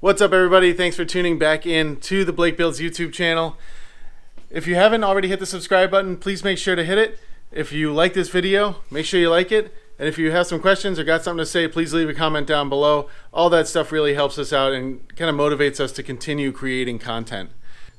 What's up, everybody? Thanks for tuning back in to the Blakebuilds YouTube channel. If you haven't already hit the subscribe button, please make sure to hit it. If you like this video, make sure you like it. And if you have some questions or got something to say, please leave a comment down below. All that stuff really helps us out and kind of motivates us to continue creating content.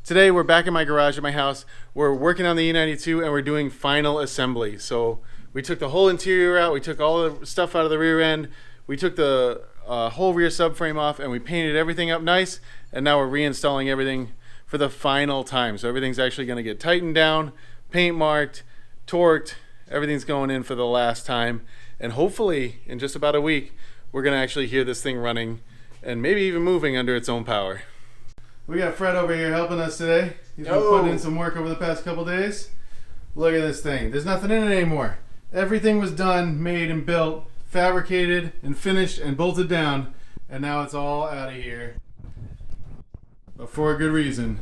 Today, we're back in my garage at my house. We're working on the E92 and we're doing final assembly. So we took the whole interior out. We took all the stuff out of the rear end. We took the whole rear subframe off and we painted everything up nice. And now we're reinstalling everything for the final time. So everything's actually going to get tightened down, paint marked, torqued. Everything's going in for the last time. And hopefully in just about a week, we're going to actually hear this thing running and maybe even moving under its own power. We got Fred over here helping us today. He's been putting in some work over the past couple days. Look at this thing. There's nothing in it anymore. Everything was done, made and built, fabricated and finished and bolted down, and now it's all out of here. But for a good reason,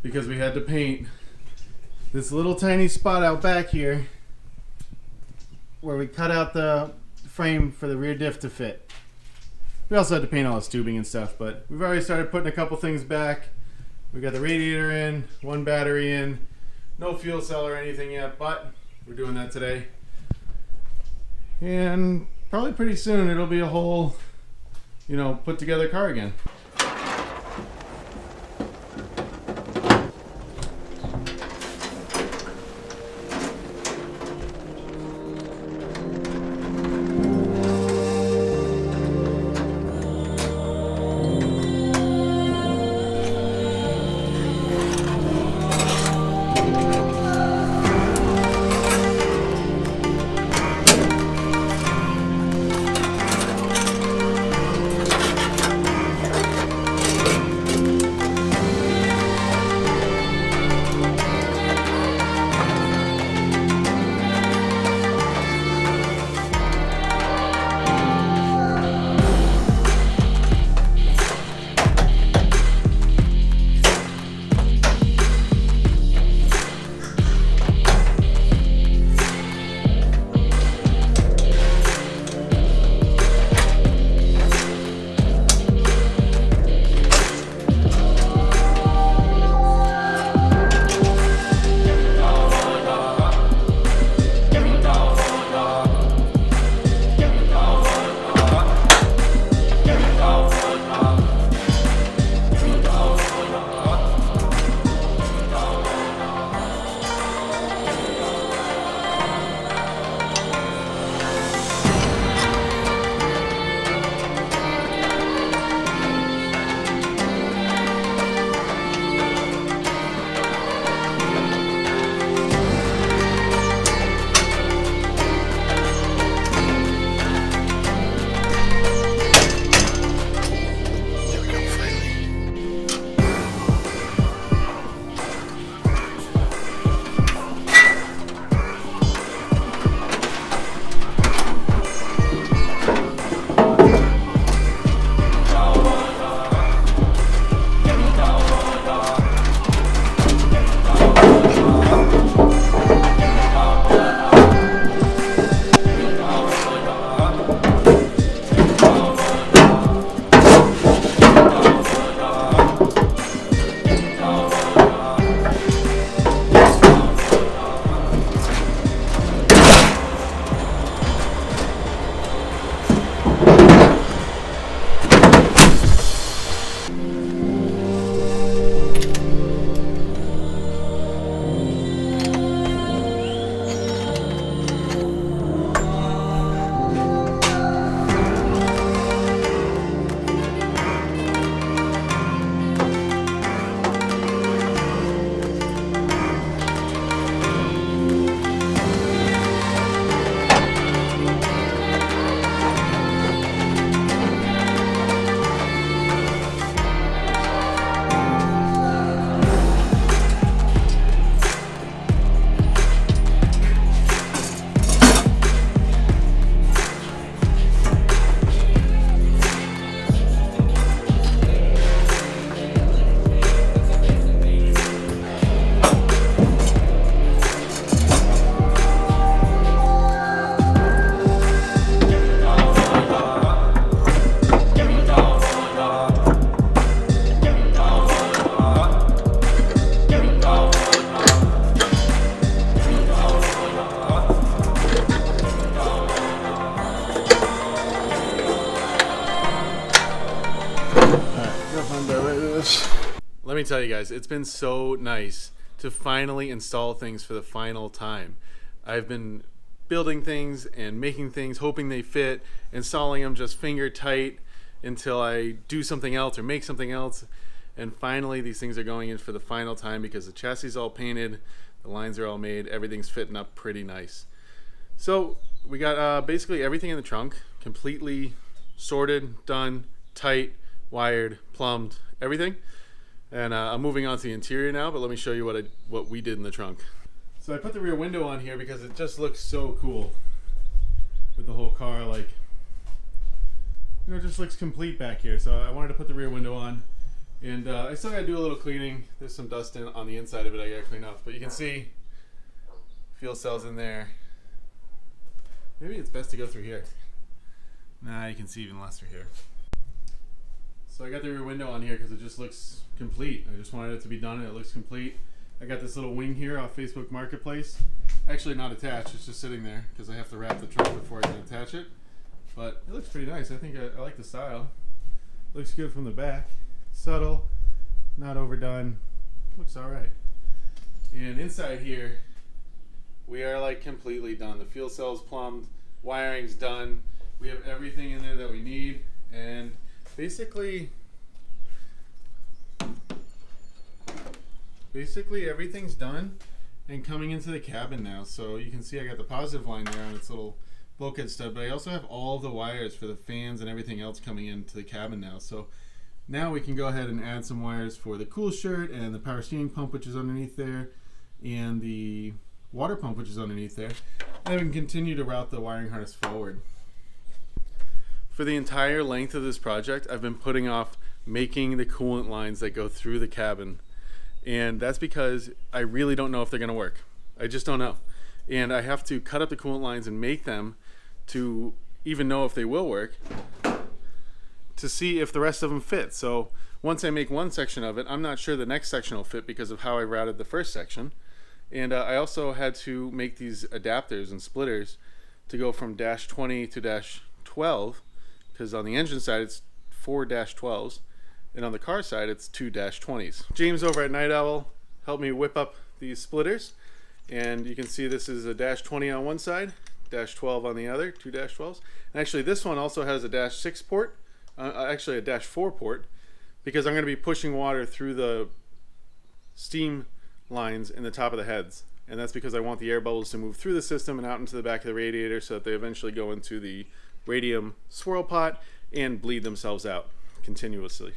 because we had to paint this little tiny spot out back here where we cut out the frame for the rear diff to fit. We also had to paint all this tubing and stuff, but we've already started putting a couple things back. We got the radiator in, one battery in, no fuel cell or anything yet, but we're doing that today. And probably pretty soon it'll be a whole, put together car again. Let me tell you guys, it's been so nice to finally install things for the final time. I've been building things and making things, hoping they fit, installing them just finger tight until I do something else or make something else. And finally these things are going in for the final time because the chassis is all painted, the lines are all made, everything's fitting up pretty nice. So we got basically everything in the trunk completely sorted, done, tight, wired, plumbed, everything. And I'm moving on to the interior now, but let me show you what we did in the trunk. So I put the rear window on here because it just looks so cool with the whole car, like, you know, it just looks complete back here. So I wanted to put the rear window on, and I still gotta do a little cleaning. There's some dust on the inside of it I gotta clean off, but you can see fuel cells in there. Maybe it's best to go through here. Nah, you can see even less through here. So I got the rear window on here because it just looks complete. I just wanted it to be done and it looks complete. I got this little wing here off Facebook Marketplace. Actually not attached, it's just sitting there because I have to wrap the trunk before I can attach it. But it looks pretty nice. I think I like the style. Looks good from the back. Subtle, not overdone. Looks alright. And inside here, we are like completely done. The fuel cell's plumbed, wiring's done. We have everything in there that we need, and basically everything's done and coming into the cabin now. So you can see I got the positive line there on its little bulkhead stud, but I also have all the wires for the fans and everything else coming into the cabin now. So now we can go ahead and add some wires for the cool shirt and the power steering pump, which is underneath there, and the water pump, which is underneath there, and we can continue to route the wiring harness forward. For the entire length of this project, I've been putting off making the coolant lines that go through the cabin, and that's because I really don't know if they're going to work. I just don't know, and I have to cut up the coolant lines and make them to even know if they will work, to see if the rest of them fit. So once I make one section of it, I'm not sure the next section will fit because of how I routed the first section. And I also had to make these adapters and splitters to go from -20 to -12, because on the engine side it's 4 -12s, and on the car side it's 2 -20s. James over at Night Owl helped me whip up these splitters, and you can see this is a -20 on one side, -12 on the other, 2 -12s. And actually this one also has a -6 port, actually a -4 port, because I'm going to be pushing water through the steam lines in the top of the heads, and that's because I want the air bubbles to move through the system and out into the back of the radiator so that they eventually go into the radium swirl pot and bleed themselves out continuously.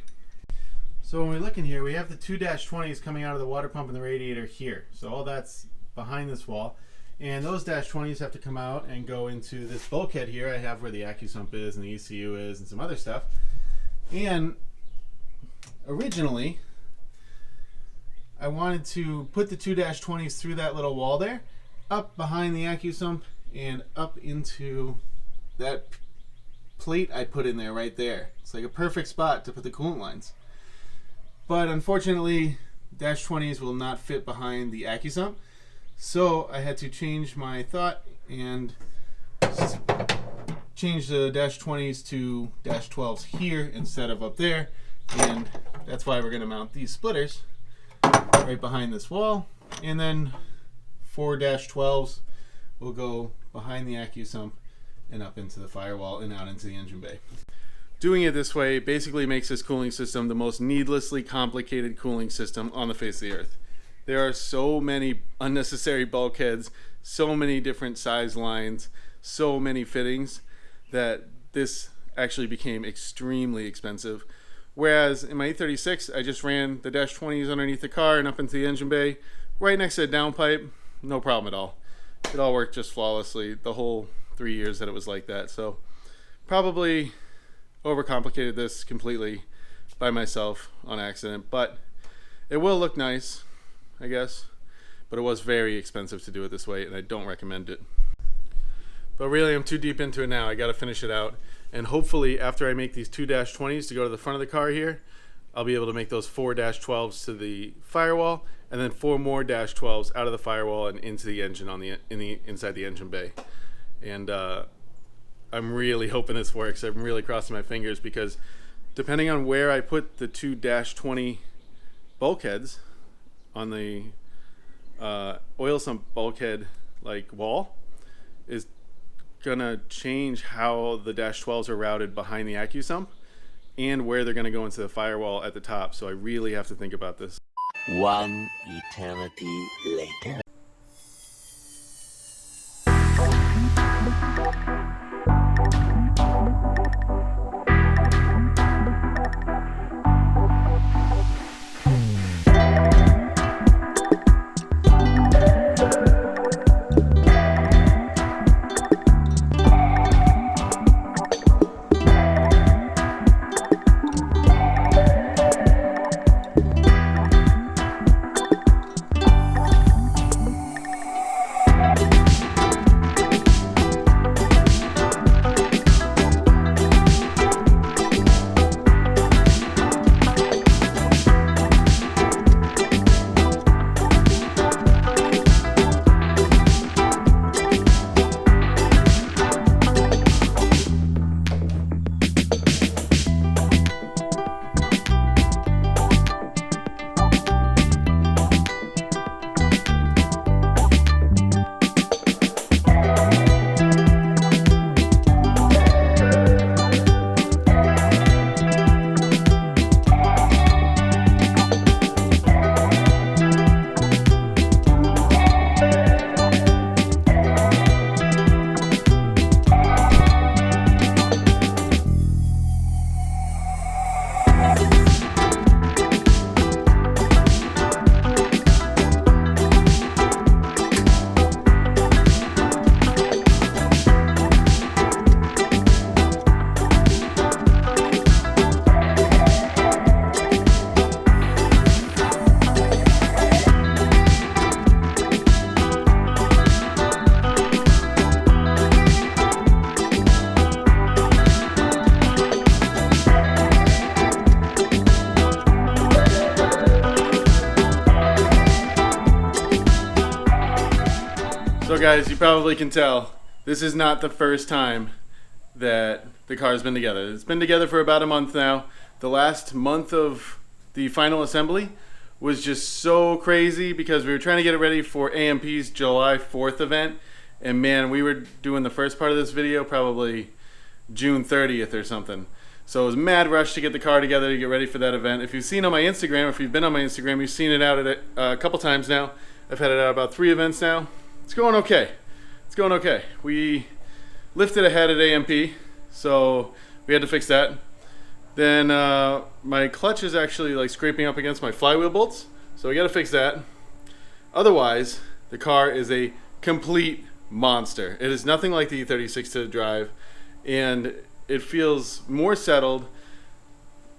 So when we look in here, we have the 2 -20s coming out of the water pump and the radiator here. So all that's behind this wall, and those -20s have to come out and go into this bulkhead here I have where the AccuSump is and the ECU is and some other stuff. And originally I wanted to put the 2 -20s through that little wall there, up behind the AccuSump and up into that plate I put in there right there. It's like a perfect spot to put the coolant lines. But unfortunately, -20s will not fit behind the AccuSump, so I had to change my thought and change the -20s to -12s here instead of up there, and that's why we're going to mount these splitters right behind this wall, and then 4 -12s will go behind the AccuSump and up into the firewall and out into the engine bay. Doing it this way basically makes this cooling system the most needlessly complicated cooling system on the face of the earth. There are so many unnecessary bulkheads, so many different size lines, so many fittings that this actually became extremely expensive. Whereas in my E36, I just ran the -20s underneath the car and up into the engine bay, right next to the downpipe, no problem at all. It all worked just flawlessly the whole 3 years that it was like that. So probably overcomplicated this completely by myself on accident, but it will look nice, I guess. But it was very expensive to do it this way, and I don't recommend it. But really, I'm too deep into it now. I gotta finish it out. And hopefully, after I make these 2 -20s to go to the front of the car here, I'll be able to make those 4 -12s to the firewall, and then 4 more -12s out of the firewall and into the engine on inside the engine bay. And I'm really hoping this works. I'm really crossing my fingers because depending on where I put the two -20 bulkheads on the oil sump bulkhead like wall is gonna change how the -12s are routed behind the AccuSump sump and where they're gonna go into the firewall at the top. So I really have to think about this. One eternity later. So guys, you probably can tell, this is not the first time that the car's been together. It's been together for about a month now. The last month of the final assembly was just so crazy because we were trying to get it ready for AMP's July 4th event. And man, we were doing the first part of this video probably June 30th or something. So it was a mad rush to get the car together to get ready for that event. If you've seen on my Instagram, or if you've been on my Instagram, you've seen it out at it a couple times now. I've had it out about 3 events now. It's going okay. It's going okay. We lifted ahead at AMP, so we had to fix that. Then my clutch is actually like scraping up against my flywheel bolts, so we got to fix that. Otherwise, the car is a complete monster. It is nothing like the E36 to drive, and it feels more settled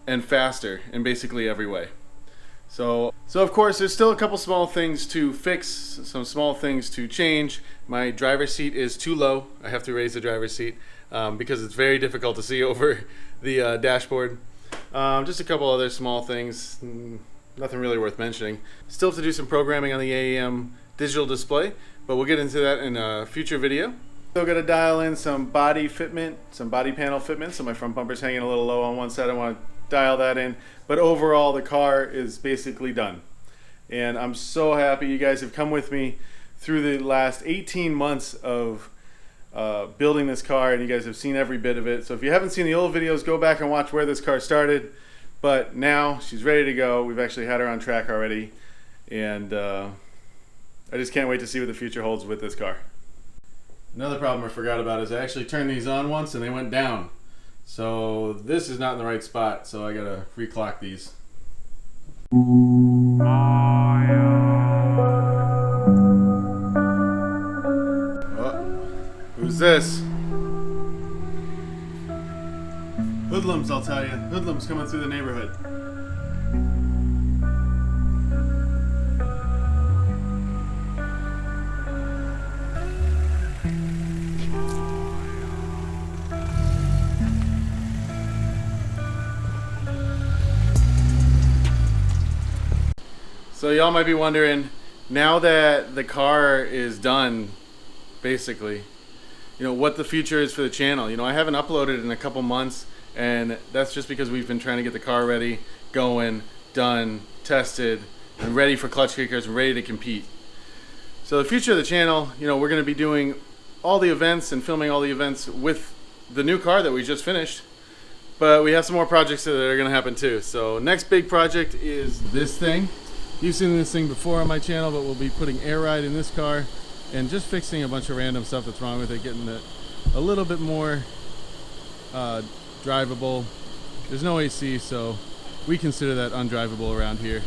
and faster in basically every way. So of course, there's still a couple small things to fix, some small things to change. My driver's seat is too low. I have to raise the driver's seat because it's very difficult to see over the dashboard. Just a couple other small things, nothing really worth mentioning. Still have to do some programming on the AEM digital display, but we'll get into that in a future video. Still got to dial in some body fitment, some body panel fitment. So my front bumper's hanging a little low on one side. I want to dial that in, but overall the car is basically done, and I'm so happy you guys have come with me through the last 18 months of building this car, and you guys have seen every bit of it. So if you haven't seen the old videos, go back and watch where this car started, but now she's ready to go. We've actually had her on track already, and I just can't wait to see what the future holds with this car. Another problem I forgot about is I actually turned these on once and they went down. So this is not in the right spot, so I gotta reclock these. Oh, who's this? Hoodlums, I'll tell you. Hoodlums coming through the neighborhood. So y'all might be wondering, now that the car is done, basically, you know, what the future is for the channel. You know, I haven't uploaded in a couple months, and that's just because we've been trying to get the car ready, going, done, tested, and ready for clutch kickers, ready to compete. So the future of the channel, you know, we're going to be doing all the events and filming all the events with the new car that we just finished. But we have some more projects that are going to happen too. So next big project is this thing. You've seen this thing before on my channel, but we'll be putting air ride in this car and just fixing a bunch of random stuff that's wrong with it, getting it a little bit more drivable. There's no AC, so we consider that undrivable around here.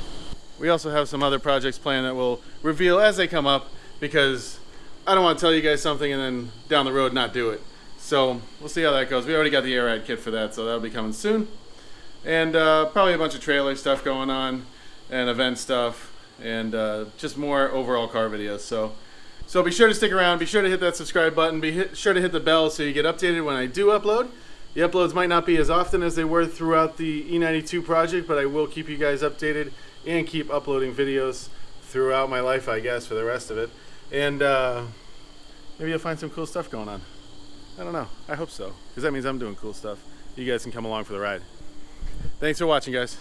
We also have some other projects planned that we'll reveal as they come up, because I don't want to tell you guys something and then down the road not do it. So we'll see how that goes. We already got the air ride kit for that, so that'll be coming soon. And probably a bunch of trailer stuff going on and event stuff and just more overall car videos. So be sure to stick around. Be sure to hit that subscribe button. Sure to hit the bell so you get updated when I do upload. The uploads might not be as often as they were throughout the E92 project, but I will keep you guys updated and keep uploading videos throughout my life, I guess, for the rest of it. And maybe you'll find some cool stuff going on. I don't know. I hope so, because that means I'm doing cool stuff. You guys can come along for the ride. Thanks for watching, guys.